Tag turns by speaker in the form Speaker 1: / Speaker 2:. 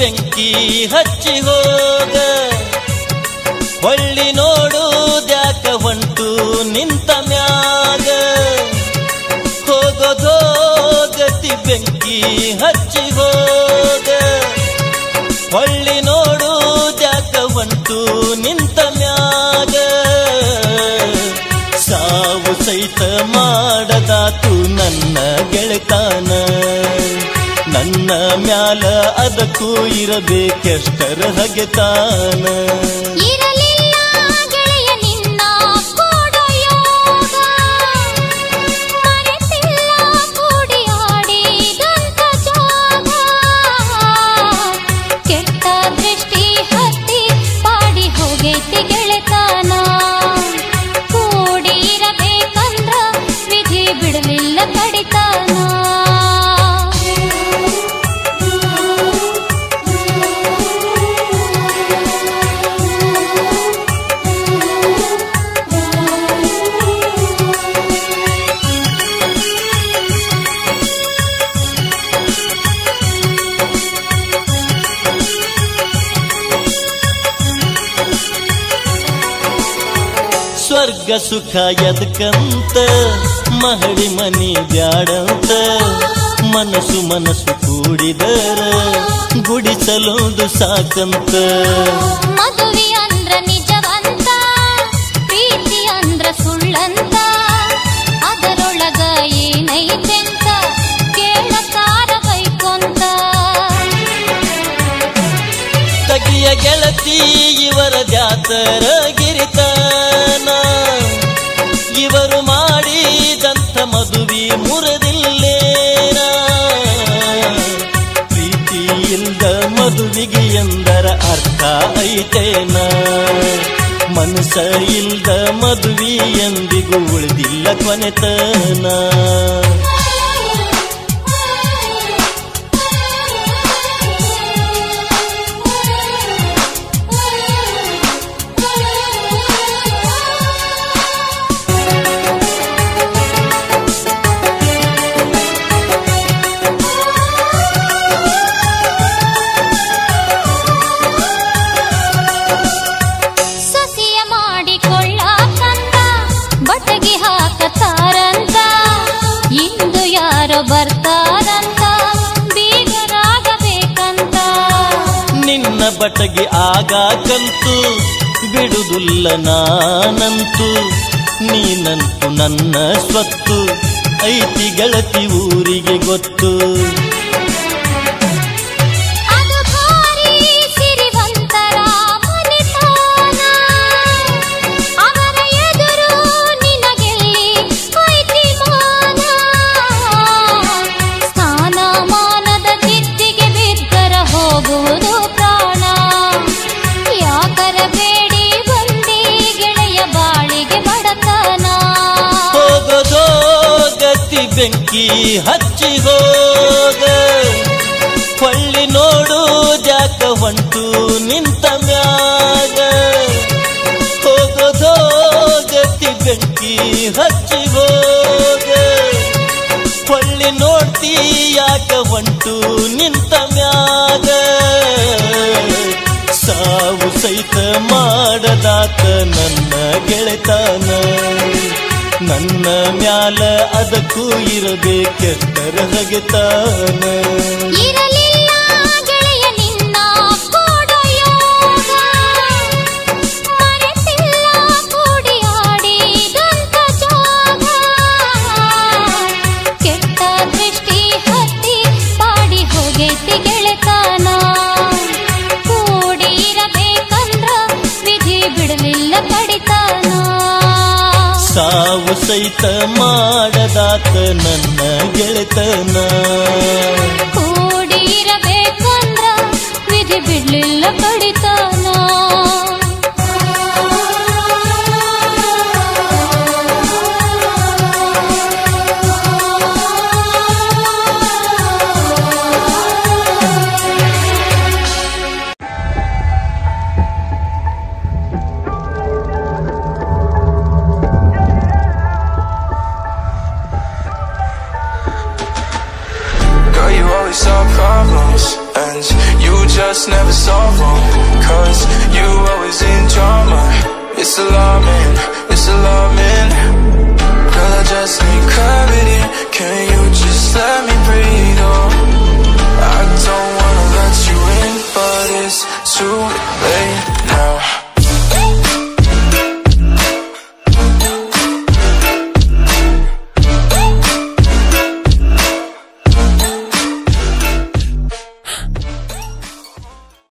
Speaker 1: ಬೆಂಕಿ ಹಚ್ಚಿ ಹೋಗ ಹೊಳ್ಳಿ ನೋಡುದ್ಯಾಕ ಹೊಂಟು ನಿಂತ ಮ್ಯಾಗ ಹೋಗೋದೋಗತಿ ಬೆಂಕಿ ಹಚ್ಚಿ ಹೋಗ ಹೊಳ್ಳಿ ನೋಡುದ್ಯಾಕ ಹೊಂಟು ನಿಂತ ಮ್ಯಾಗ ಸಾವು ಸಹಿತ ಮಾಡದಾತು ನನ್ನ ಗೆಳೆತಾನ ನನ್ನ ಮ್ಯಾಲ ಅದಕ್ಕೂ ಇರಬೇಕೆಷ್ಟರ ಹಗೆತಾನ ಸ್ವರ್ಗ ಸುಖ ಎದಕಂತ ಮಹಡಿ ಮನಿ ಬ್ಯಾಡಂತ ಮನಸ್ಸು ಮನಸ್ಸು ಕೂಡಿದರ ಗುಡಿಸಲೊಂದು ಸಾಕಂತ
Speaker 2: ಮದುವೆ ಅಂದ್ರ ನಿಜವಂತ ಪ್ರೀತಿ ಅಂದ್ರ ಸುಳ್ಳಂತ ಅದರೊಳಗ ಏನೈತೆಂತ ಕೇಳತಾರ ಬೈಕೊಂತ
Speaker 1: ತಗಿಯ ಗೆಳತಿ ಇವರ ಜಾತರ ಗಿರಿತಾನ ಇವರು ಮಾಡಿದಂಥ ಮದುವೆ ಮುರದಿಲ್ಲೇನ ಪ್ರೀತಿ ಇಲ್ದ ಮದುವೆಗೆ ಎಂದರ ಅರ್ಥ ಐತೇನ ಮನಸ್ಸ ಇಲ್ದ ಮದುವೆ ಎಂದಿಗೂ ಉಳಿದಿಲ್ಲ ಕೊನೆತನ
Speaker 2: ಬರ್ತಾರಂತ ಬೀಗರಾಗಬೇಕಂತ
Speaker 1: ನಿನ್ನ ಬಟಗಿ ಆಗಾಕಂತೂ ಬಿಡುವುದಿಲ್ಲ ನಾನಂತೂ ನೀನಂತೂ ನನ್ನ ಸ್ವತ್ತು ಐತಿ ಗೆಳತಿ ಊರಿಗೆ ಗೊತ್ತು ಬೆಂಕಿ ಹಚ್ಚಿ ಹೋಗ ಹೊಳ್ಳಿ ನೋಡುದ್ಯಾಕ ಹೊಂಟು ನಿಂತ ಮ್ಯಾಗ ಹೋಗೋದೋಗತಿ ಬೆಂಕಿ ಹಚ್ಚಿ ಹೋಗ ಹೊಳ್ಳಿ ನೋಡ್ತಿ ಯಾಕ ಹೊಂಟು ನಿಂತ ಮ್ಯಾಗ ಸಾವು ಸಹಿತ ಮಾಡದಾತ ನನ್ನ ಗೆಳೆತಾನ ನನ್ನ ಮ್ಯಾಲ ಅದಕ್ಕೂ ಇರಬೇಕೆಷ್ಟರ ಹಗೆತಾನ
Speaker 2: ಇರಲಿಲ್ಲ ಗೆಳೆಯ ನಿನ್ನ ಕೂಡೋ ಯೋಗ ಮರೆತಿಲ್ಲ ಕೂಡಿ ಆಡಿದಂತ ಜೋಗ ಕೆಟ್ಟ ದೃಷ್ಟಿ ಹತ್ತಿ ಪಾಡಿ ಹೋಗೈತಿ ಗೆಳೆತಾನ ಕೂಡಿ ಇರಬೇಕಂದ್ರ ವಿಧಿ ಬಿಡಲಿಲ್ಲ ಕಡಿತಾನ
Speaker 1: ಸಾವು ಸಹಿತ ಮಾಡದಾತ ನನ್ನ ಗೆಳೆತನ
Speaker 2: ಕೂಡಿ ಇರಬೇಕಂದ್ರ ವಿಧಿ ಬಿಡ್ಲಿಲ್ಲ ಕಡಿತಾನ
Speaker 3: You always always solve problems, and you just never solve them, 'cause you always in drama.